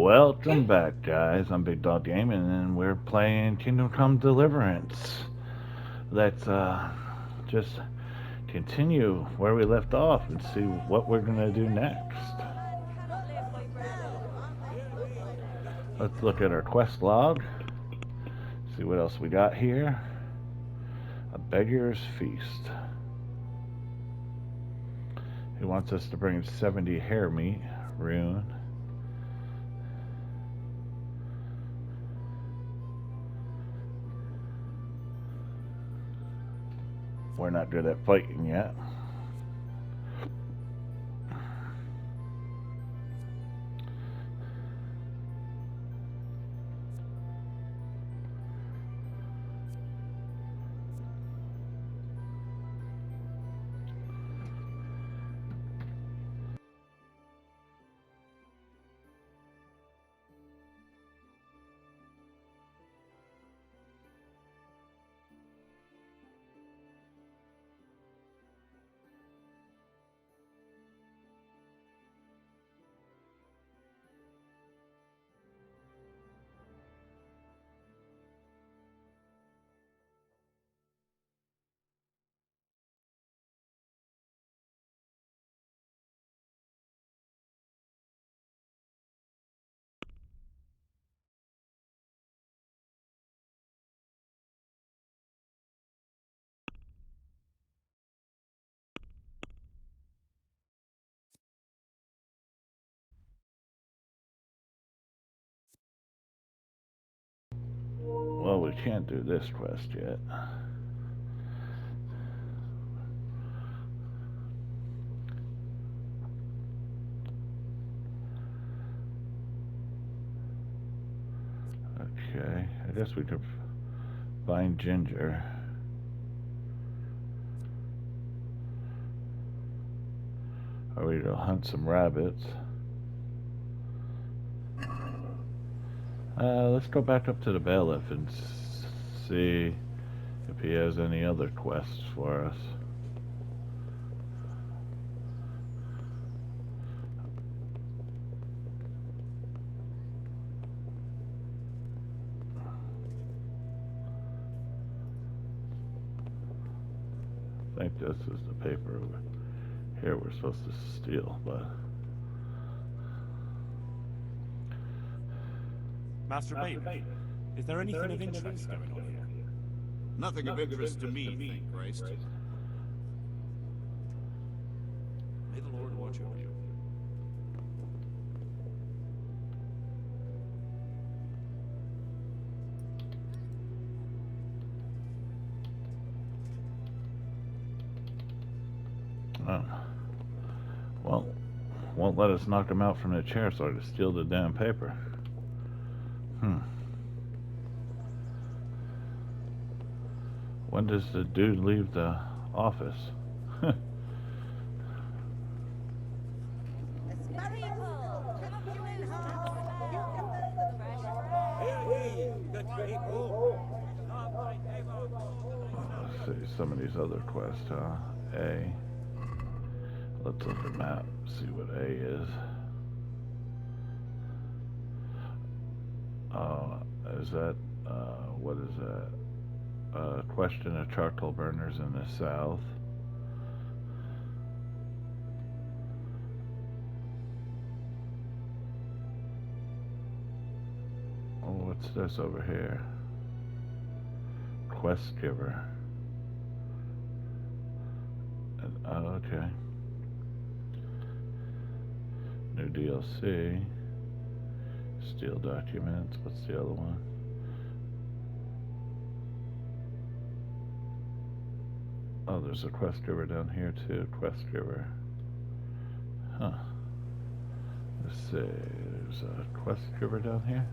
Welcome back, guys. I'm Big Dog Gaming, and we're playing Kingdom Come Deliverance. Let's just continue where we left off and see what we're gonna do next. Let's look at our quest log, see what else we got here. A beggar's feast. He wants us to bring 70 hair meat, rune. We're not good at fighting yet. Well, we can't do this quest yet. Okay, I guess we could find Ginger. Or we go hunt some rabbits. Let's go back up to the bailiff and see if he has any other quests for us. I think this is the paper here we're supposed to steal, but... Master Babe, is there anything of interest going on here? Nothing of interest to me, thank Christ. May the Lord watch over you. Oh. Well, won't let us knock him out from the chair, so I just steal the damn paper. When does the dude leave the office? Let's see some of these other quests, huh? A. Let's look at the map, see what A is. Is that, what is that? Question of charcoal burners in the south. Oh, what's this over here? Quest giver. Oh, okay. New DLC. Steal documents. What's the other one? Oh, there's a quest giver down here too. Quest giver. Huh. Let's see. There's a quest giver down here.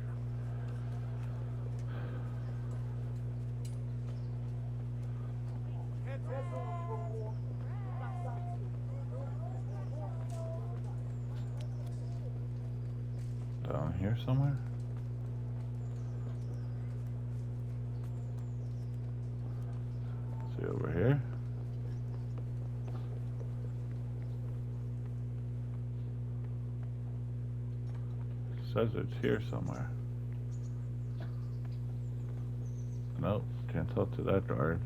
Down here somewhere? See over here? says it's here somewhere. Nope, can't talk to that guard.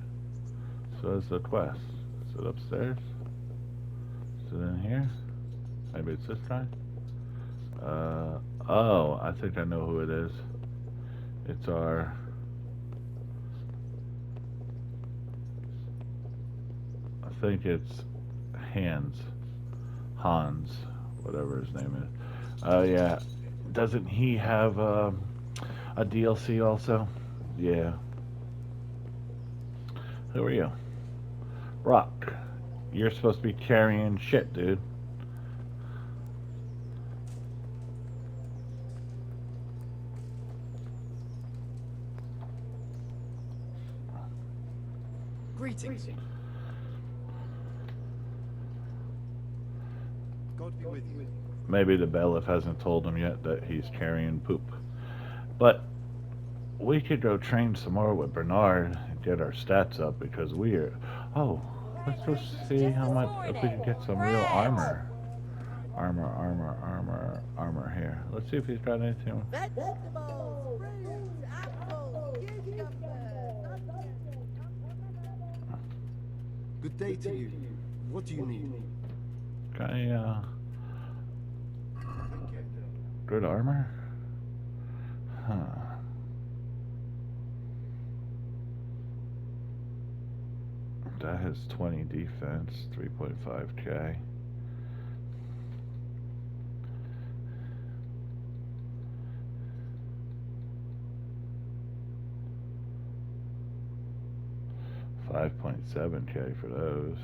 So is the quest. Is it upstairs? Is it in here? Maybe it's this guy? Oh, I think I know who it is. It's our... I think it's Hans, whatever his name is. Oh yeah, doesn't he have a DLC also? Yeah. Who are you? Rock. You're supposed to be carrying shit, dude. Greetings. God be with you. Maybe the bailiff hasn't told him yet that he's carrying poop. But we could go train some more with Bernard and get our stats up because we are... Oh, let's go see how much... If we can get some real armor. Armor here. Let's see if he's got anything. Vegetables, fruits, apples, cucumbers. Good day to you. What do you need? Okay, good armor? Huh. That has 20 defense, 3.5k. $5.7k for those.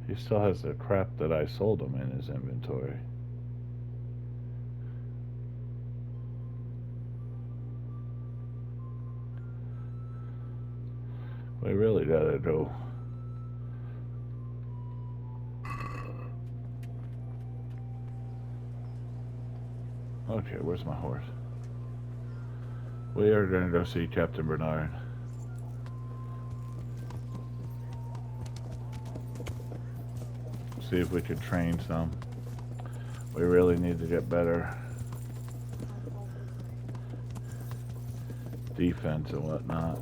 He still has the crap that I sold him in his inventory. We really gotta go. Okay, where's my horse? We are gonna go see Captain Bernard. See if we can train some. We really need to get better defense and whatnot.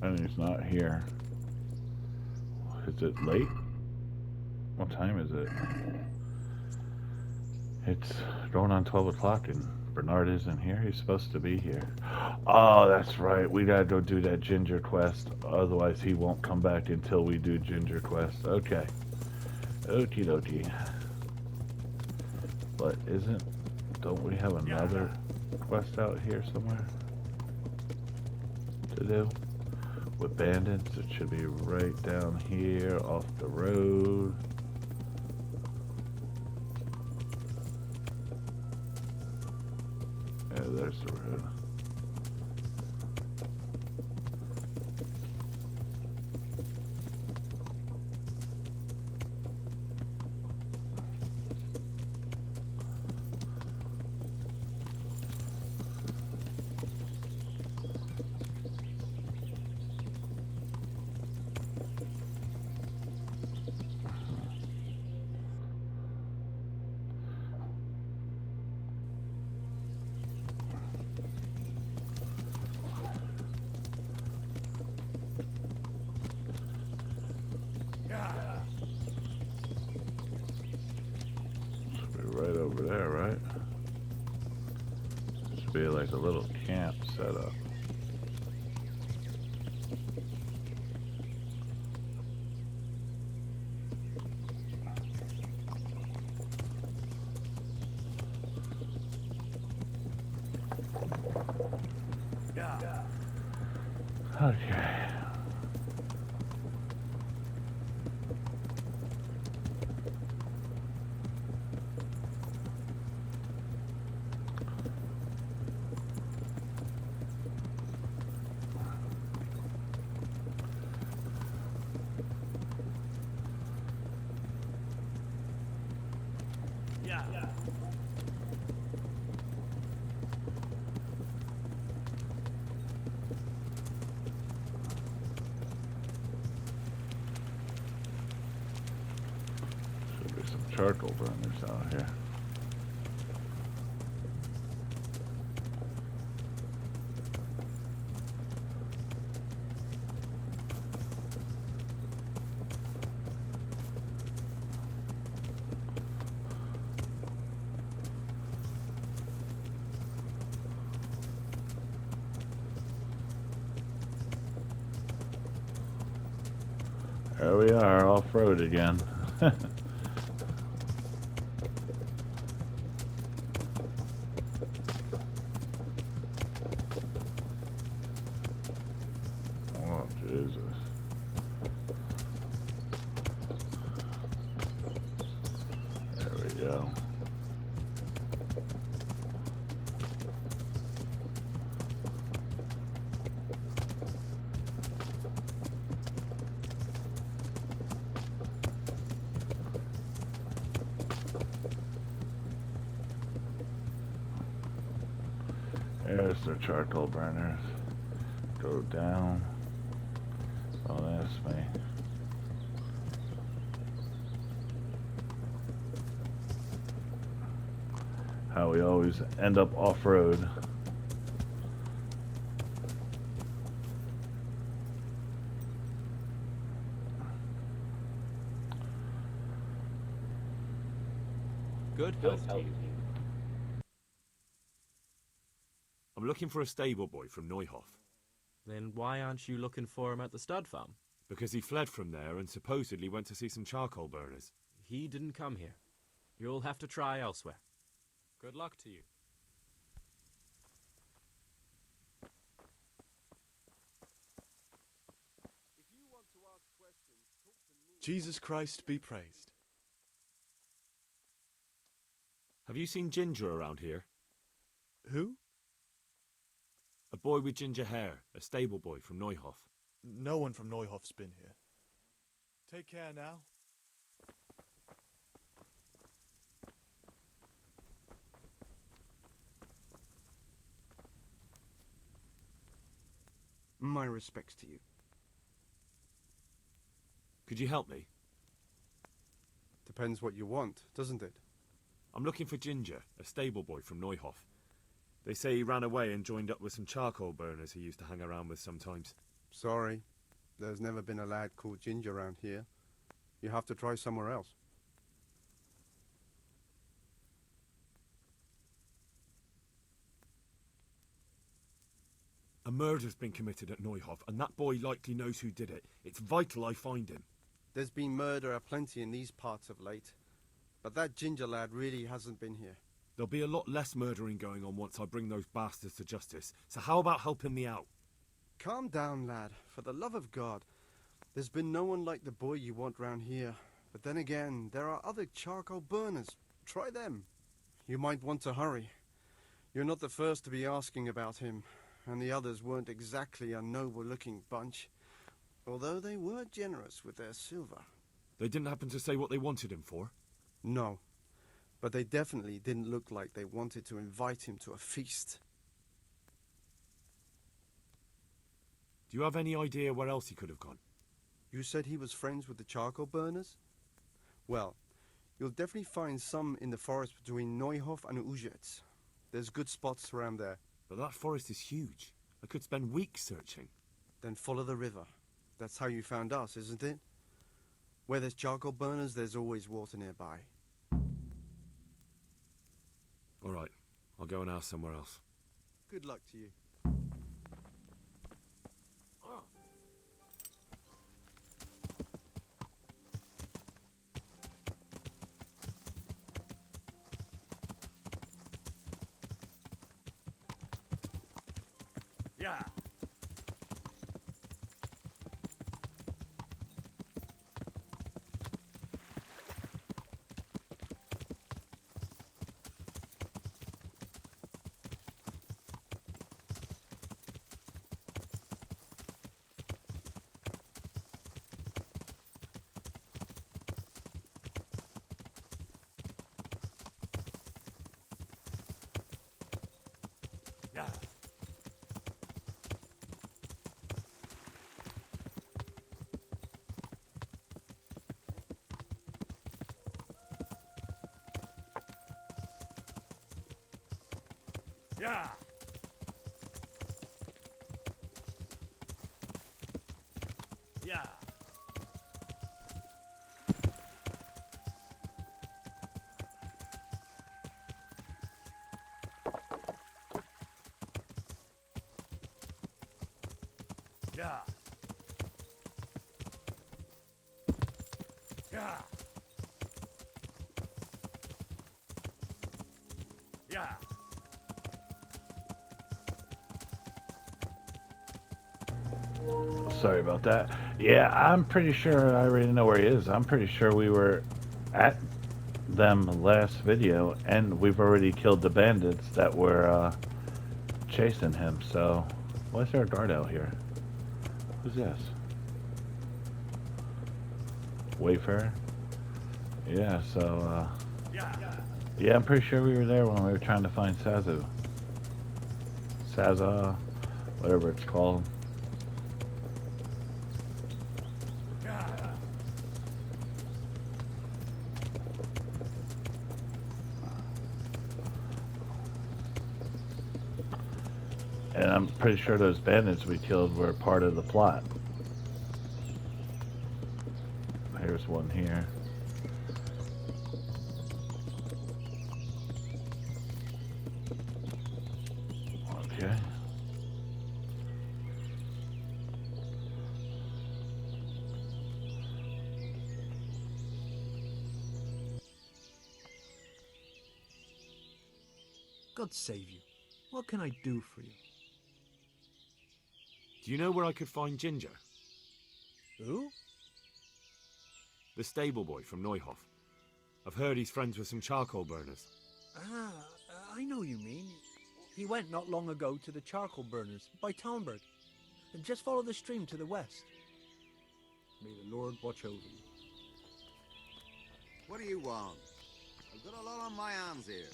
And he's not here. Is it late? What time is it? It's going on 12 o'clock and Bernard isn't here. He's supposed to be here. Oh, that's right. We gotta go do that Ginger quest. Otherwise he won't come back until we do Ginger quest. Okay. Okie dokie. But don't we have another quest out here somewhere to do? With bandits, it should be right down here off the road. Yeah, there's the road. Right over there, right? Should be like a little camp set up. Okay. Should be some charcoal burners out here. There we are, off-road again. Oh, Jesus. There we go. There's their charcoal burners. Go down. Don't ask me. How we always end up off-road. Good health to you. I'm looking for a stable boy from Neuhof. Then why aren't you looking for him at the stud farm? Because he fled from there and supposedly went to see some charcoal burners. He didn't come here. You'll have to try elsewhere. Good luck to you. Jesus Christ be praised. Have you seen Ginger around here? Who? A boy with ginger hair, a stable boy from Neuhof. No one from Neuhof's been here. Take care now. My respects to you. Could you help me? Depends what you want, doesn't it? I'm looking for Ginger, a stable boy from Neuhof. They say he ran away and joined up with some charcoal burners he used to hang around with sometimes. Sorry, there's never been a lad called Ginger around here. You have to try somewhere else. A murder's been committed at Neuhof, and that boy likely knows who did it. It's vital I find him. There's been murder aplenty in these parts of late, but that Ginger lad really hasn't been here. There'll be a lot less murdering going on once I bring those bastards to justice, so how about helping me out? Calm down, lad, for the love of God. There's been no one like the boy you want round here. But then again, there are other charcoal burners. Try them. You might want to hurry. You're not the first to be asking about him, and the others weren't exactly a noble-looking bunch, although they were generous with their silver. They didn't happen to say what they wanted him for? No, but they definitely didn't look like they wanted to invite him to a feast. Do you have any idea where else he could have gone? You said he was friends with the charcoal burners? Well, you'll definitely find some in the forest between Neuhof and Ujetz. There's good spots around there. But that forest is huge. I could spend weeks searching. Then follow the river. That's how you found us, isn't it? Where there's charcoal burners, there's always water nearby. All right, I'll go and ask somewhere else. Good luck to you. Yeah. Yeah. Yeah. Yeah. Yeah. Yeah. Yeah. Sorry about that. Yeah, I'm pretty sure I already know where he is. I'm pretty sure we were at them last video, and we've already killed the bandits that were chasing him. So, why is there a guard out here? Who's this? Wayfarer? Yeah, so, Yeah. yeah, I'm pretty sure we were there when we were trying to find Sazu. Saza, whatever it's called. Yeah. And I'm pretty sure those bandits we killed were part of the plot. Here's one here. Okay. God save you. What can I do for you? Do you know where I could find Ginger? Who? The stable boy from Neuhof. I've heard he's friends with some charcoal burners. I know you mean. He went not long ago to the charcoal burners by Talmberg. And just follow the stream to the west. May the Lord watch over you. What do you want? I've got a lot on my hands here.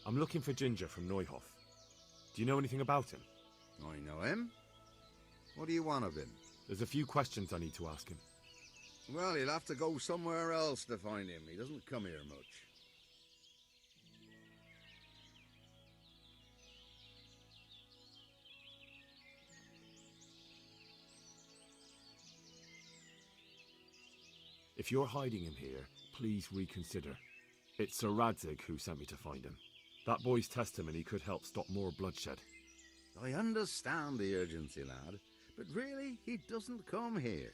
I'm looking for Ginger from Neuhof. Do you know anything about him? I know him. What do you want of him? There's a few questions I need to ask him. Well, he'll have to go somewhere else to find him. He doesn't come here much. If you're hiding him here, please reconsider. It's Sir Radzig who sent me to find him. That boy's testimony could help stop more bloodshed. I understand the urgency, lad, but really, he doesn't come here.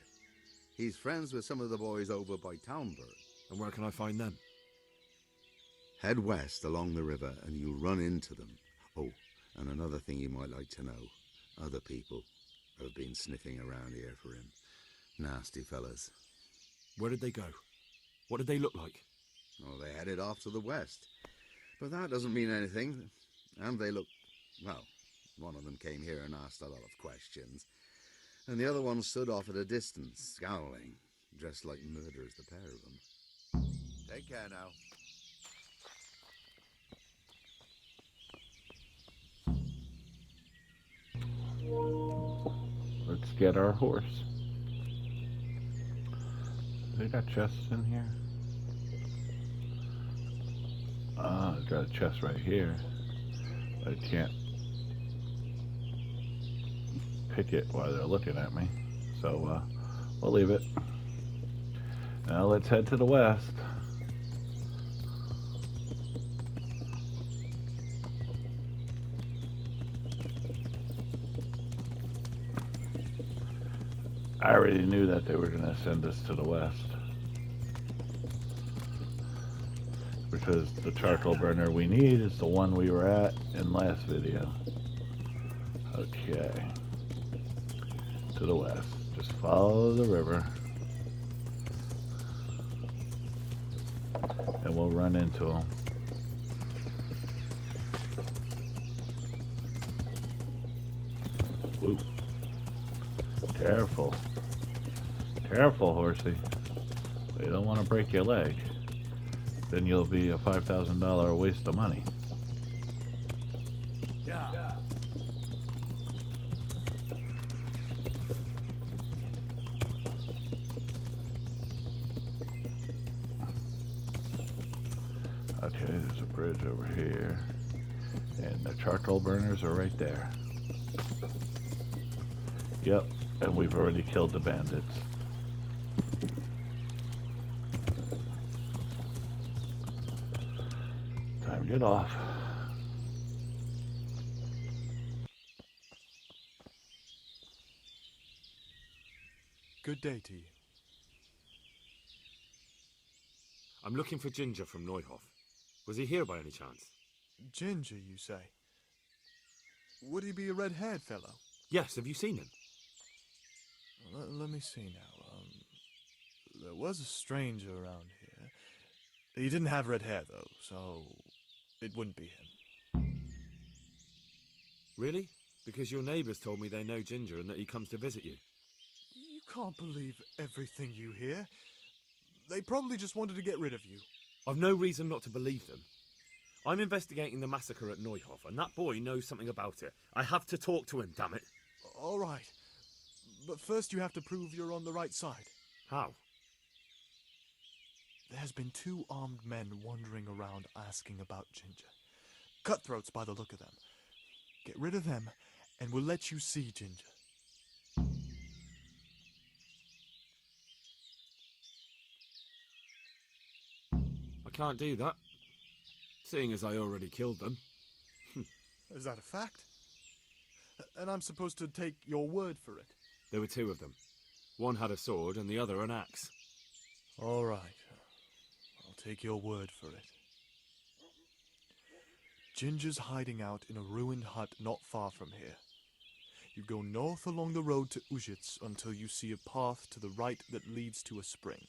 He's friends with some of the boys over by Talmberg. And where can I find them? Head west along the river and you'll run into them. Oh, and another thing you might like to know. Other people have been sniffing around here for him. Nasty fellas. Where did they go? What did they look like? Oh, they headed off to the west. But that doesn't mean anything. And they look... well, one of them came here and asked a lot of questions. And the other one stood off at a distance, scowling, dressed like murderers, the pair of them. Take care now. Let's get our horse. They got chests in here? I've got a chest right here. I can't pick it while they're looking at me. So, we'll leave it. Now let's head to the west. I already knew that they were going to send us to the west. Because the charcoal burner we need is the one we were at in last video. Okay. To the west. Just follow the river. And we'll run into them. Whoop. Careful. Careful, horsey. You don't want to break your leg. Then you'll be a $5,000 waste of money. Yeah. Okay, there's a bridge over here. And the charcoal burners are right there. Yep, and we've already killed the bandits. Time to get off. Good day to you. I'm looking for Ginger from Neuhof. Was he here by any chance? Ginger, you say? Would he be a red-haired fellow? Yes, have you seen him? Let me see now. There was a stranger around here. He didn't have red hair, though, so it wouldn't be him. Really? Because your neighbours told me they know Ginger and that he comes to visit you. You can't believe everything you hear. They probably just wanted to get rid of you. I've no reason not to believe them. I'm investigating the massacre at Neuhof, and that boy knows something about it. I have to talk to him, damn it. All right. But first you have to prove you're on the right side. How? There's been 2 armed men wandering around asking about Ginger. Cutthroats by the look of them. Get rid of them, and we'll let you see Ginger. I can't do that, seeing as I already killed them. Is that a fact? And I'm supposed to take your word for it? There were 2 of them. One had a sword and the other an axe. All right. I'll take your word for it. Ginger's hiding out in a ruined hut not far from here. You go north along the road to Ujits until you see a path to the right that leads to a spring.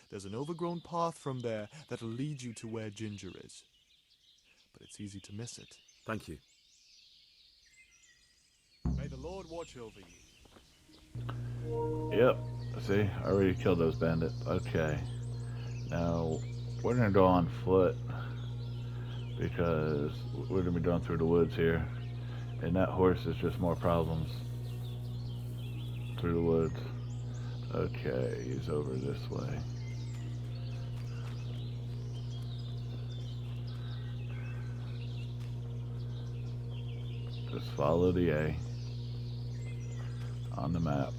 There's an overgrown path from there that'll lead you to where Ginger is. But it's easy to miss it. Thank you. May the Lord watch over you. Yep. See, I already killed those bandits. Okay. Now, we're going to go on foot because we're going to be going through the woods here. And that horse is just more problems through the woods. Okay, he's over this way. Just follow the A on the map.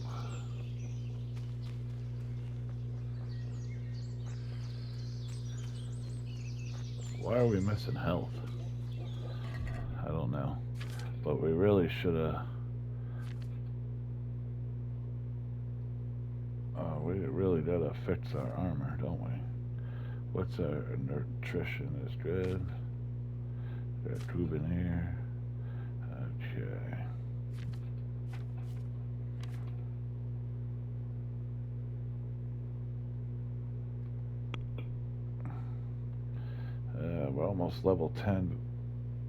Why are we missing health? I don't know. But we really should have... we really gotta fix our armor, don't we? What's our nutrition is good. Got tube in here. Okay. We're almost level 10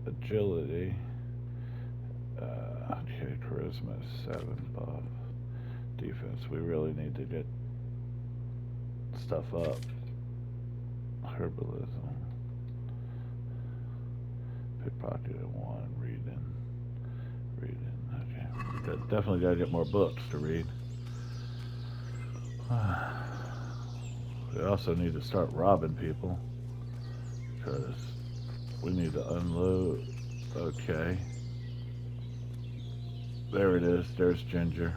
agility. Okay, charisma is 7 buff. Defense, we really need to get stuff up. Herbalism. Pickpocket 1, reading. Okay. Definitely gotta get more books to read. We also need to start robbing people. Because we need to unload. Okay. There it is. There's Ginger.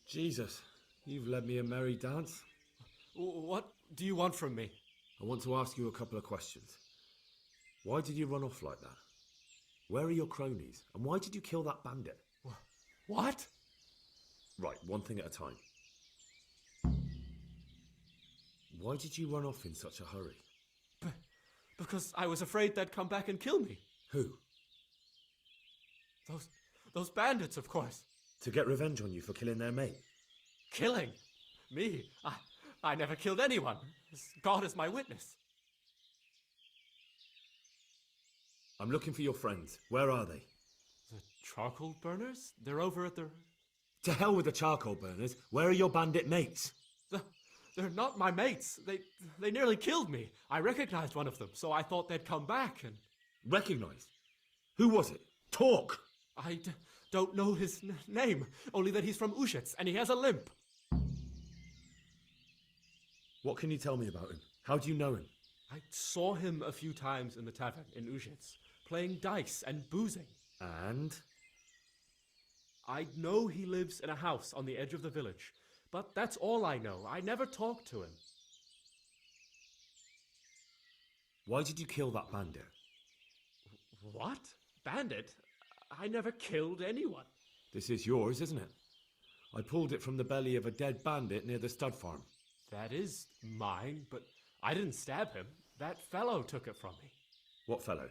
Jesus, you've led me a merry dance. What do you want from me? I want to ask you a couple of questions. Why did you run off like that? Where are your cronies? And why did you kill that bandit? What? Right, one thing at a time. Why did you run off in such a hurry? Because I was afraid they'd come back and kill me. Who? Those bandits, of course. To get revenge on you for killing their mate? Killing? Me? I never killed anyone. God is my witness. I'm looking for your friends. Where are they? The charcoal burners? They're over at the... To hell with the charcoal burners. Where are your bandit mates? They're not my mates. They nearly killed me. I recognized one of them, so I thought they'd come back and... Recognized? Who was it? Talk! Don't know his name, only that he's from Ushets and he has a limp. What can you tell me about him? How do you know him? I saw him a few times in the tavern in Ushets, playing dice and boozing. And? I know he lives in a house on the edge of the village, but that's all I know. I never talked to him. Why did you kill that bandit? What? Bandit? I never killed anyone. This is yours, isn't it? I pulled it from the belly of a dead bandit near the stud farm. That is mine, but I didn't stab him. That fellow took it from me. What fellow?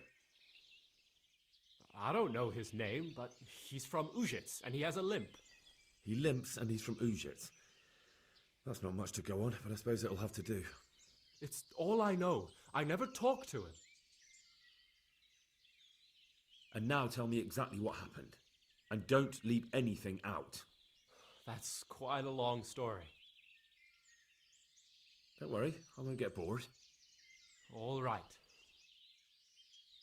I don't know his name, but he's from Ushets and he has a limp. He limps and he's from Ushets. That's not much to go on, but I suppose it'll have to do. It's all I know. I never talked to him. And now tell me exactly what happened. And don't leave anything out. That's quite a long story. Don't worry, I won't get bored. All right.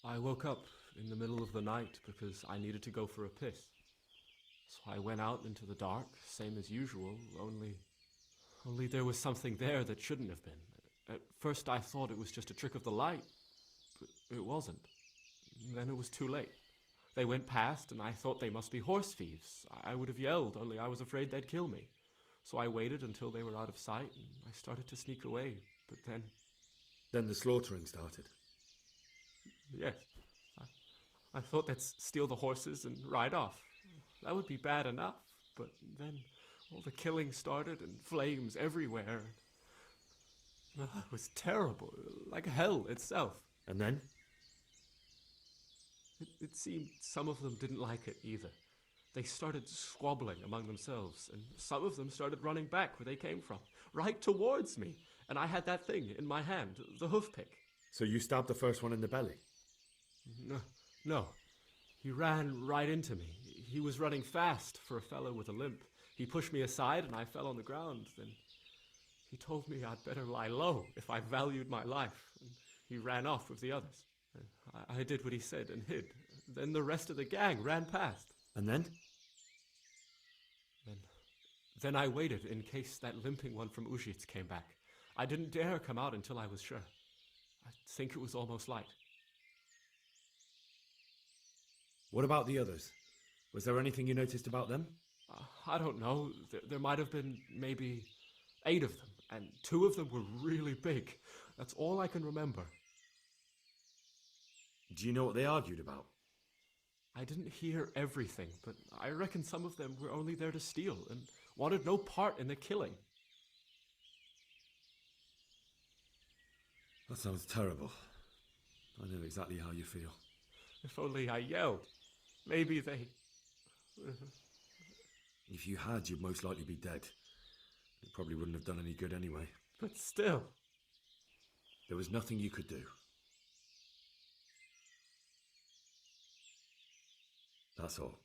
I woke up in the middle of the night because I needed to go for a piss. So I went out into the dark, same as usual, only there was something there that shouldn't have been. At first I thought it was just a trick of the light, but it wasn't. Then it was too late. They went past and I thought they must be horse thieves. I would have yelled, only I was afraid they'd kill me. So I waited until they were out of sight and I started to sneak away, but then... Then the slaughtering started. Yes. I thought they'd steal the horses and ride off. That would be bad enough, but then all the killing started and flames everywhere. It was terrible, like hell itself. And then? It seemed some of them didn't like it either. They started squabbling among themselves, and some of them started running back where they came from, right towards me. And I had that thing in my hand, the hoof pick. So you stabbed the first one in the belly? No. He ran right into me. He was running fast for a fellow with a limp. He pushed me aside and I fell on the ground. Then he told me I'd better lie low if I valued my life. And he ran off with the others. I did what he said and hid. Then the rest of the gang ran past. And then? Then I waited in case that limping one from Ushits came back. I didn't dare come out until I was sure. I think it was almost light. What about the others? Was there anything you noticed about them? I don't know. There might have been maybe 8 of them, and 2 of them were really big. That's all I can remember. Do you know what they argued about? I didn't hear everything, but I reckon some of them were only there to steal and wanted no part in the killing. That sounds terrible. I know exactly how you feel. If only I yelled. Maybe they... If you had, you'd most likely be dead. It probably wouldn't have done any good anyway. But still... There was nothing you could do. That's all.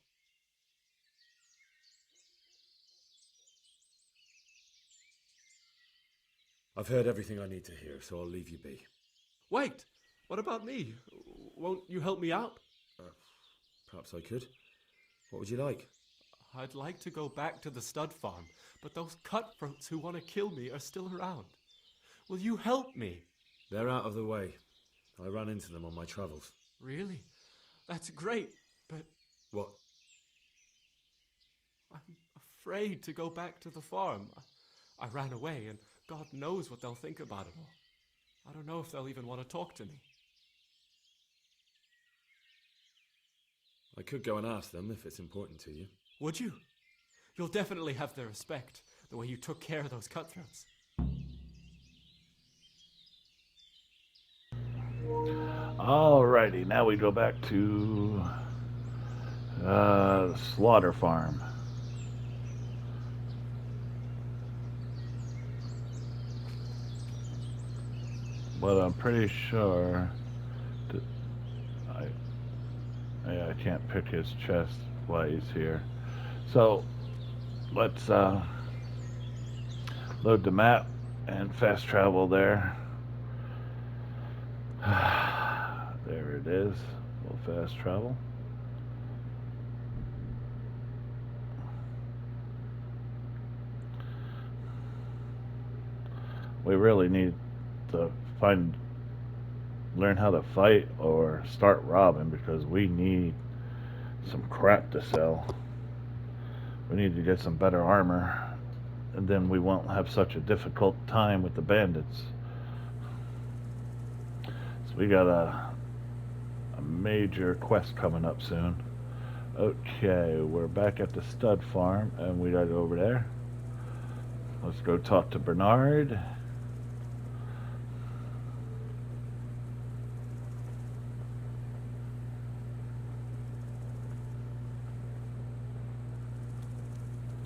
I've heard everything I need to hear, so I'll leave you be. Wait! What about me? Won't you help me out? Perhaps I could. What would you like? I'd like to go back to the stud farm, but those cutthroats who want to kill me are still around. Will you help me? They're out of the way. I ran into them on my travels. Really? That's great, but... What? I'm afraid to go back to the farm. I ran away, and God knows what they'll think about it all. I don't know if they'll even want to talk to me. I could go and ask them if it's important to you. Would you? You'll definitely have their respect, the way you took care of those cutthroats. Alrighty, now we go back to Slaughter Farm. But I'm pretty sure can't pick his chest while he's here. So let's load the map and fast travel there. There it is. We'll fast travel. We really need to learn how to fight or start robbing because we need some crap to sell. We need to get some better armor, and then we won't have such a difficult time with the bandits. So we got a major quest coming up soon. Okay, we're back at the stud farm, and we gotta go over there. Let's go talk to Bernard.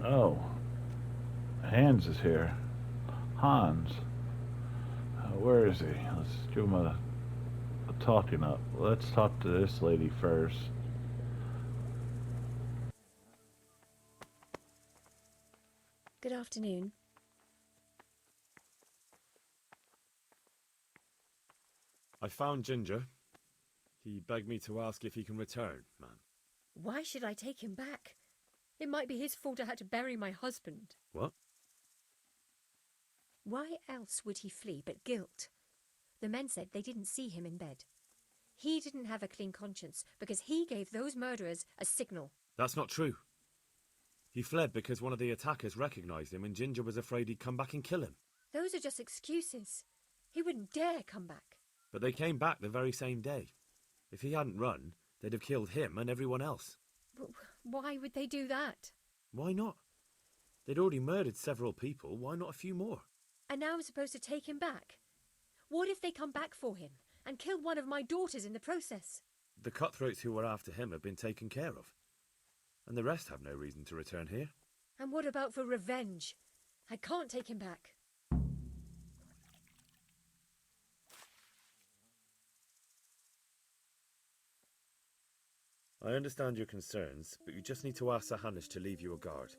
Oh, Hans is here. Hans. Where is he? Let's give him a talking up. Let's talk to this lady first. Good afternoon. I found Ginger. He begged me to ask if he can return, man. Why should I take him back? It might be his fault I had to bury my husband. What? Why else would he flee but guilt? The men said they didn't see him in bed. He didn't have a clean conscience because he gave those murderers a signal. That's not true. He fled because one of the attackers recognized him and Ginger was afraid he'd come back and kill him. Those are just excuses. He wouldn't dare come back. But they came back the very same day. If he hadn't run, they'd have killed him and everyone else. Why would they do that? Why not? They'd already murdered several people. Why not a few more? And now I'm supposed to take him back? What if they come back for him and kill one of my daughters in the process? The cutthroats who were after him have been taken care of. And the rest have no reason to return here. And what about for revenge? I can't take him back. I understand your concerns, but you just need to ask Sir Hanish to leave you a guard.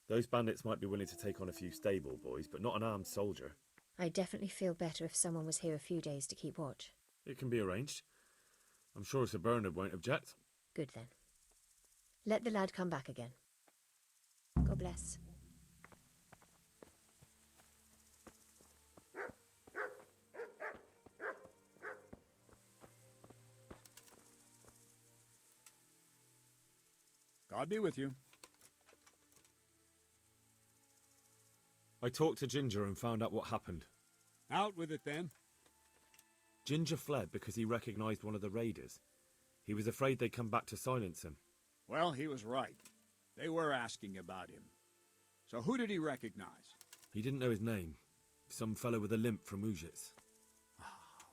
Those bandits might be willing to take on a few stable boys, but not an armed soldier. I'd definitely feel better if someone was here a few days to keep watch. It can be arranged. I'm sure Sir Bernard won't object. Good then. Let the lad come back again. God bless. God be with you. I talked to Ginger and found out what happened. Out with it then. Ginger fled because he recognized one of the raiders. He was afraid they'd come back to silence him. Well, he was right. They were asking about him. So who did he recognize? He didn't know his name. Some fellow with a limp from Ujits.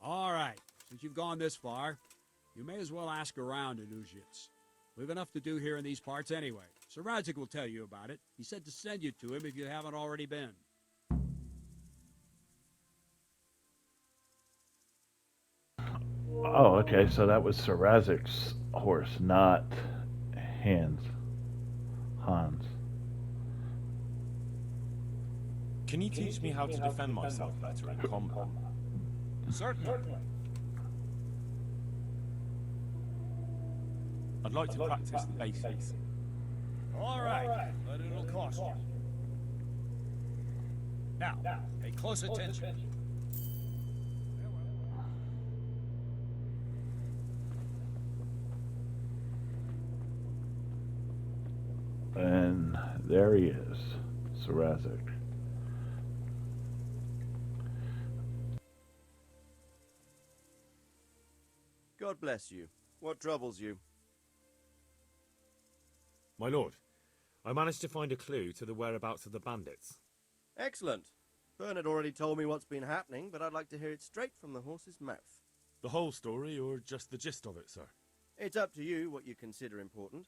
All right. Since you've gone this far, you may as well ask around at Ujits. We've enough to do here in these parts anyway. Sir Radzik will tell you about it. He said to send you to him if you haven't already been. Oh, okay, so that was Sir Razik's horse, not Hans. Can you teach me how to defend myself better in combat? Certainly. I'd like to practice the basics. All right, but it'll cost you. Now, pay close attention. And there he is, Sir Razik. God bless you. What troubles you? My lord, I managed to find a clue to the whereabouts of the bandits. Excellent. Bernard already told me what's been happening, but I'd like to hear it straight from the horse's mouth. The whole story, or just the gist of it, sir? It's up to you what you consider important.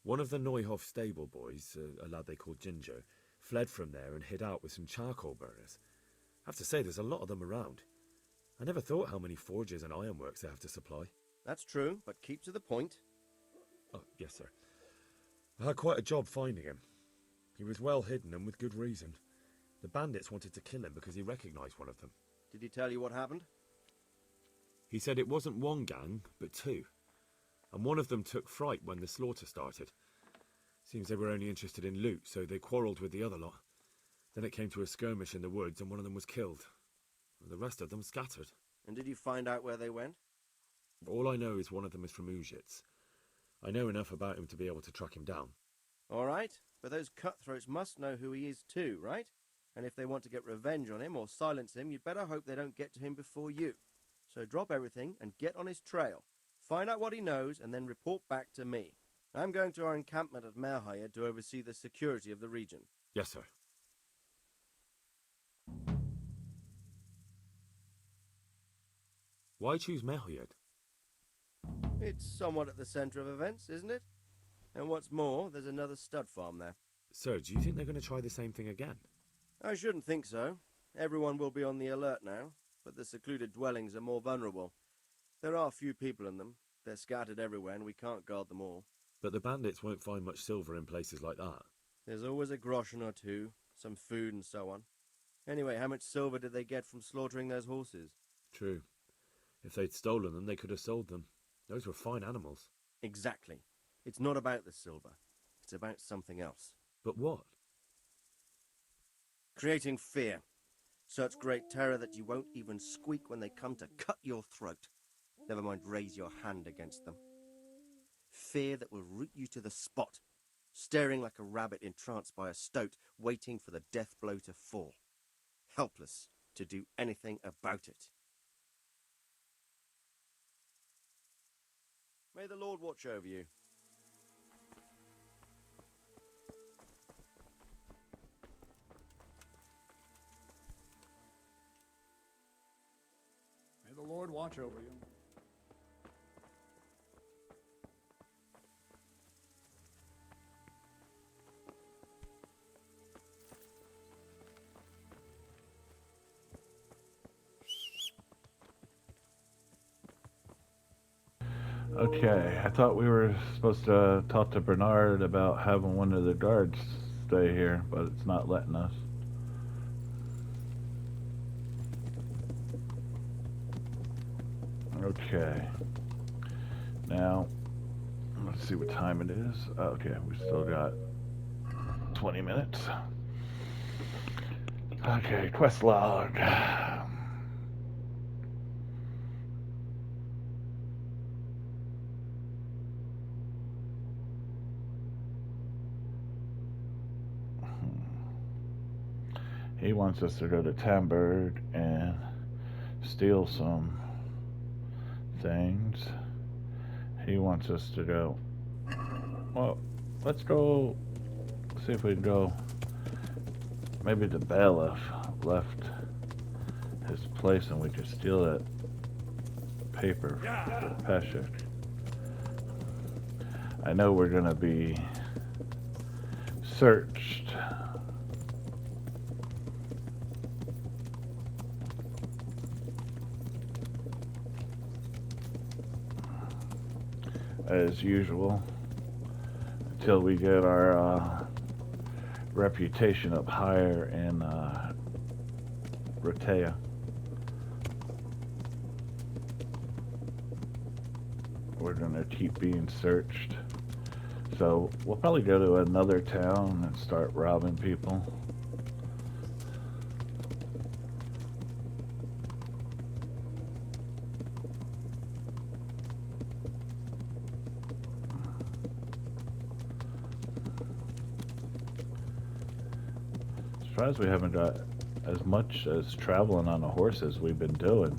One of the Neuhoff stable boys, a lad they called Ginger, fled from there and hid out with some charcoal burners. I have to say, there's a lot of them around. I never thought how many forges and ironworks they have to supply. That's true, but keep to the point. Oh, yes, sir. I had quite a job finding him. He was well hidden and with good reason. The bandits wanted to kill him because he recognised one of them. Did he tell you what happened? He said it wasn't one gang, but two. And one of them took fright when the slaughter started. Seems they were only interested in loot, so they quarrelled with the other lot. Then it came to a skirmish in the woods and one of them was killed. And the rest of them scattered. And did you find out where they went? All I know is one of them is from Uzhitz. I know enough about him to be able to track him down. All right, but those cutthroats must know who he is too, right? And if they want to get revenge on him or silence him, you'd better hope they don't get to him before you. So drop everything and get on his trail. Find out what he knows and then report back to me. I'm going to our encampment at Merhayed to oversee the security of the region. Yes, sir. Why choose Merhayed? It's somewhat at the centre of events, isn't it? And what's more, there's another stud farm there. Sir, do you think they're going to try the same thing again? I shouldn't think so. Everyone will be on the alert now, but the secluded dwellings are more vulnerable. There are few people in them. They're scattered everywhere and we can't guard them all. But the bandits won't find much silver in places like that. There's always a groschen or two, some food and so on. Anyway, how much silver did they get from slaughtering those horses? True. If they'd stolen them, they could have sold them. Those were fine animals. Exactly. It's not about the silver. It's about something else. But what? Creating fear. Such great terror that you won't even squeak when they come to cut your throat. Never mind raise your hand against them. Fear that will root you to the spot, staring like a rabbit entranced by a stoat, waiting for the death blow to fall. Helpless to do anything about it. May the Lord watch over you. May the Lord watch over you. Okay, I thought we were supposed to talk to Bernard about having one of the guards stay here, but it's not letting us. Okay. Now, let's see what time it is. Okay, we still got 20 minutes. Okay, quest log. He wants us to go to Tamburg and steal some things. He wants us to go. Well, let's go see if we can go. Maybe the bailiff left his place and we could steal that paper for Peshek. I know we're gonna be searched. As usual, until we get our reputation up higher in Rotea. We're gonna keep being searched. So we'll probably go to another town and start robbing people. Surprised we haven't got as much as traveling on a horse as we've been doing.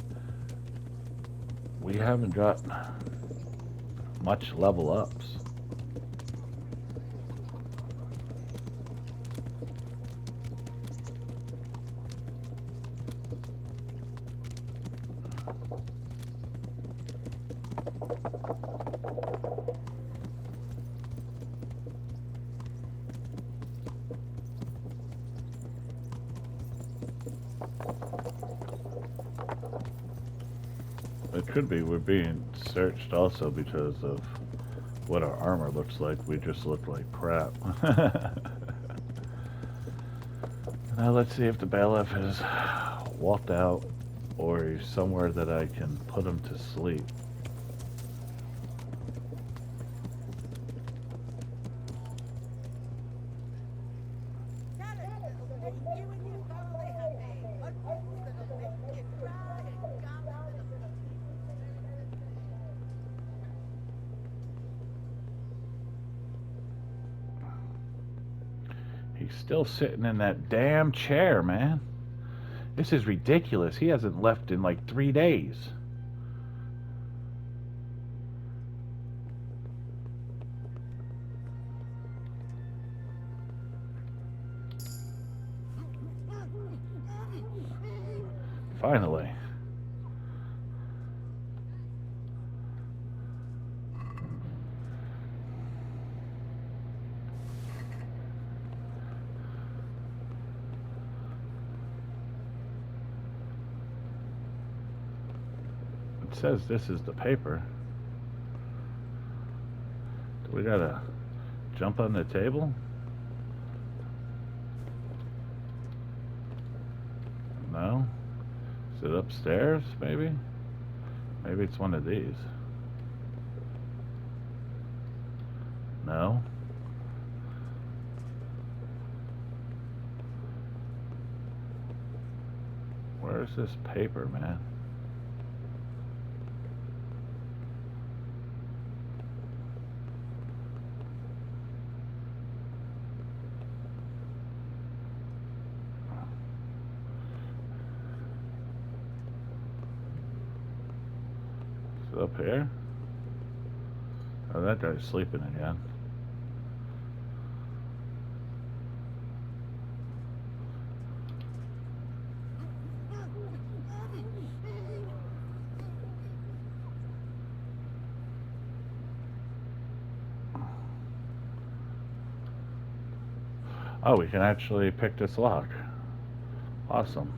We haven't got much level ups. Could be we're being searched also because of what our armor looks like. We just look like crap. Now let's see if the bailiff has walked out or he's somewhere that I can put him to sleep. He's still sitting in that damn chair, man. This is ridiculous. He hasn't left in like 3 days. Finally. It says this is the paper. Do we gotta jump on the table? No? Is it upstairs, maybe? Maybe it's one of these. No? Where's this paper, man? Is it up here? Oh, that guy's sleeping again. Oh, we can actually pick this lock. Awesome.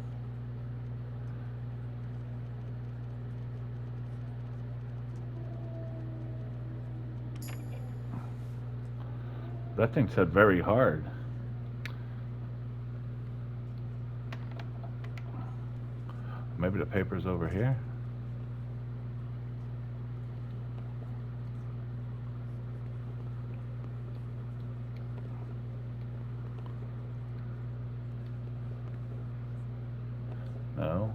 That thing said very hard. Maybe the paper's over here? No.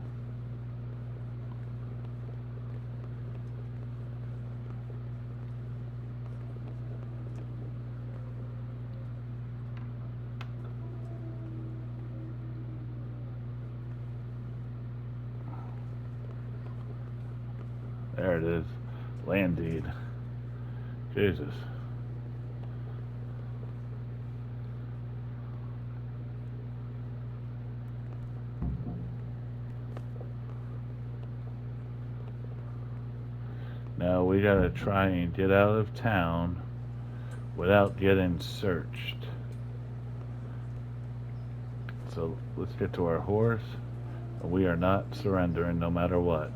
There it is. Land deed. Jesus. Now we gotta try and get out of town without getting searched. So let's get to our horse. We are not surrendering no matter what.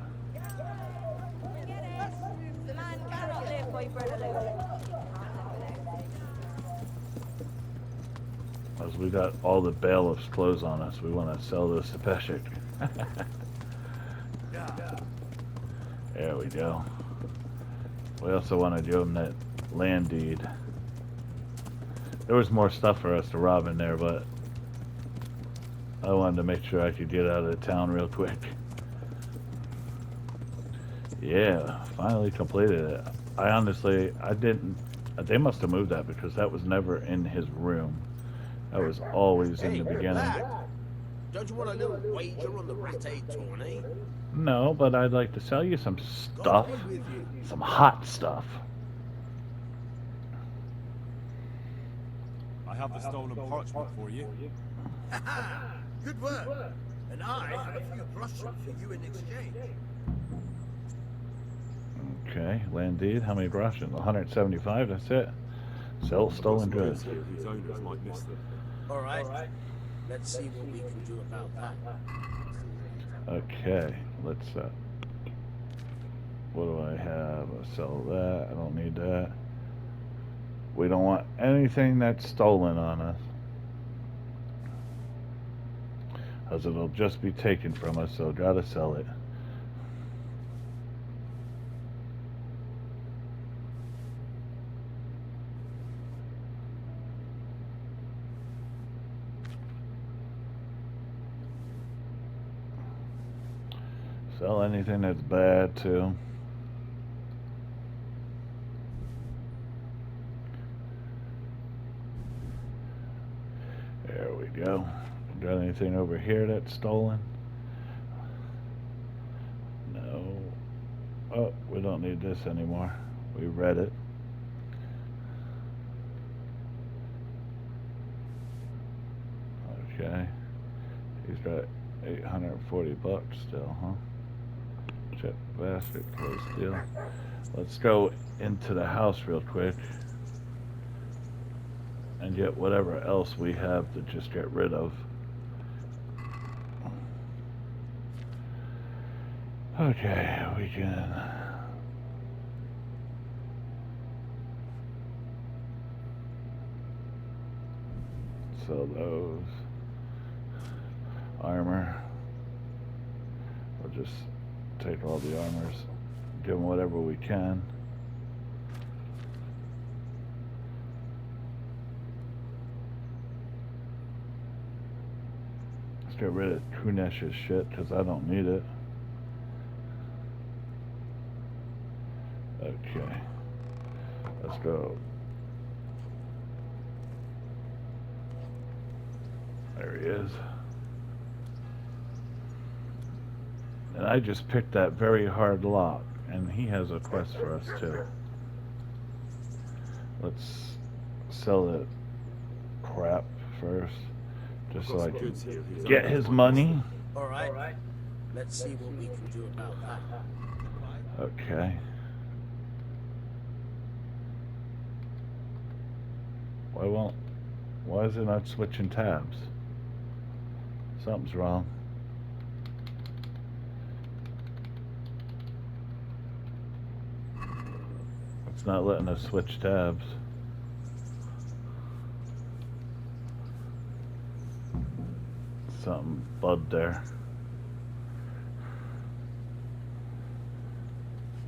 As we got all the bailiff's clothes on us, we want to sell those to Peshek. There we go. We also want to give him that land deed. There was more stuff for us to rob in there, but I wanted to make sure I could get out of town real quick. Yeah, finally completed it. I didn't, they must have moved that because that was never in his room. That was always in the beginning. Lad, don't you want a little wager on the Rattay tourney? No, but I'd like to sell you some stuff. Some hot stuff. I have the stolen parchment for you. Good work. And I have a few groschen for you in exchange. Okay, land deed. How many groschen? 175, that's it. Sell stolen goods. Whose owners might miss them. All right. Let's see what we can do about that. Okay, let's What do I have? I'll sell that. I don't need that. We don't want anything that's stolen on us, because it'll just be taken from us, so gotta sell it. Sell anything that's bad too. There we go. Got anything over here that's stolen? No. Oh, we don't need this anymore. We read it. Okay. He's got 840 bucks still, huh? Check the basket, close deal. Let's go into the house real quick and get whatever else we have to just get rid of. Okay, we can sell those. Armor. We'll just take all the armors, give them whatever we can. Let's get rid of Kunesh's shit because I don't need it. Okay, let's go. There he is. And I just picked that very hard lock, and he has a quest for us too. Let's sell the crap first, just so I can get his money. All right. Let's see what we can do about that. Okay. Why is it not switching tabs? Something's wrong. It's not letting us switch tabs. Something bugged there.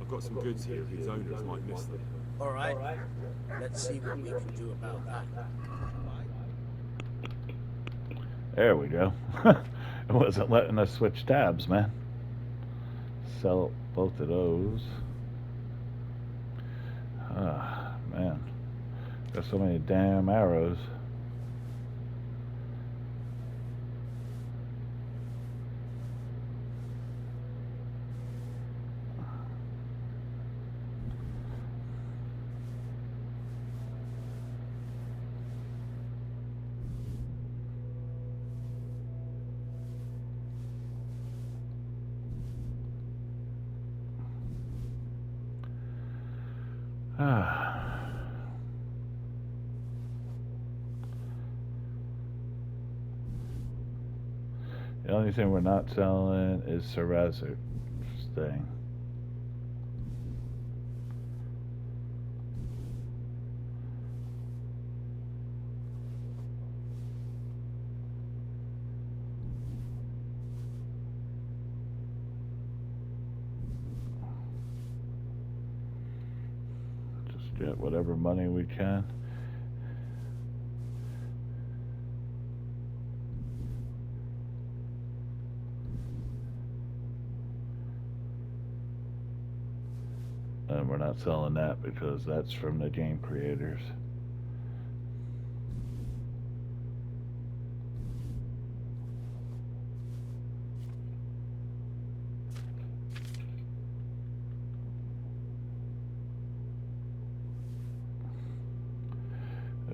I've got some goods here whose owners might miss them. All right. Let's see what we can do about that. There we go. It wasn't letting us switch tabs, man. Sell both of those. Ah, man. Got so many damn arrows. The only thing we're not selling is Sarazic's thing. Just get whatever money we can. And we're not selling that because that's from the game creators.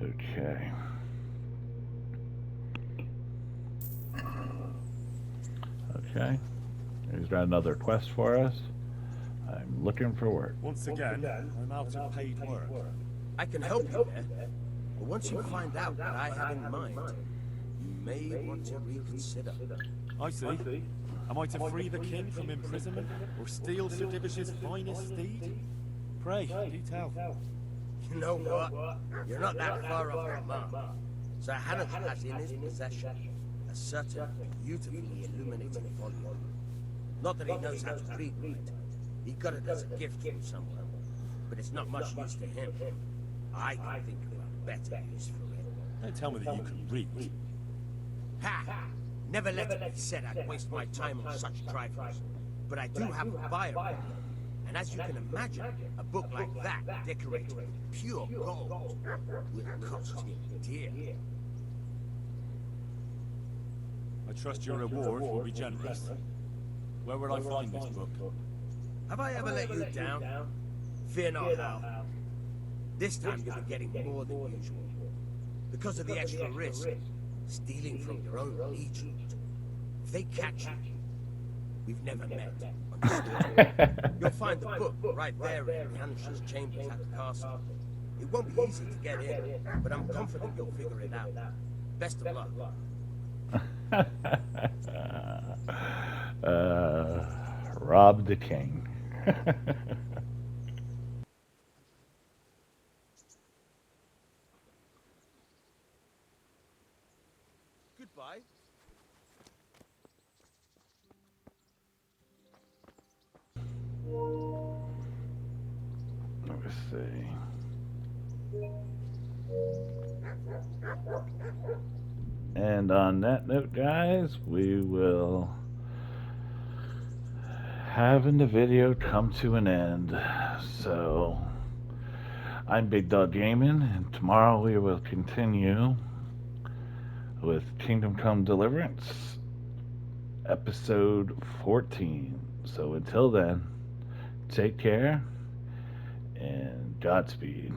Okay. Okay. He's got another quest for us. I'm looking for work. Once again, I'm out of paid work. I can help you there. But once you find out what I have in mind, you may want to reconsider. I see. Am I to free the king from imprisonment, or steal Sir Divish's finest steed? Pray, do tell. You know what? You're not that far off the mark. Sir Harold has in his possession a certain beautifully illuminated volume. Not that he knows how to read it. He got it as a gift from someone. But it's not much use to him. I can think of a better use for it. Don't tell me that you can read. Ha! Never let it be said I'd waste my time on such trifles. But I do have a buyer for it. And as you can imagine, a book like that, decorated with pure gold, will cost you dear. I trust your reward will be generous. Where will I find this book? Have I ever let you down? Fear not, Hal. This time you'll be getting more than usual. Because of the extra risk, stealing from your own legion. If they catch you, we've never met. Understood? You'll find the book right there in the Anxious chambers at the castle. It won't be easy to get in, but I'm confident you'll figure it out. Best of luck. Rob the King. Goodbye. Let me see. And on that note, guys, we will having the video come to an end. So I'm Big Dog Gaming, and tomorrow we will continue with Kingdom Come Deliverance, episode 14. So until then, take care and Godspeed.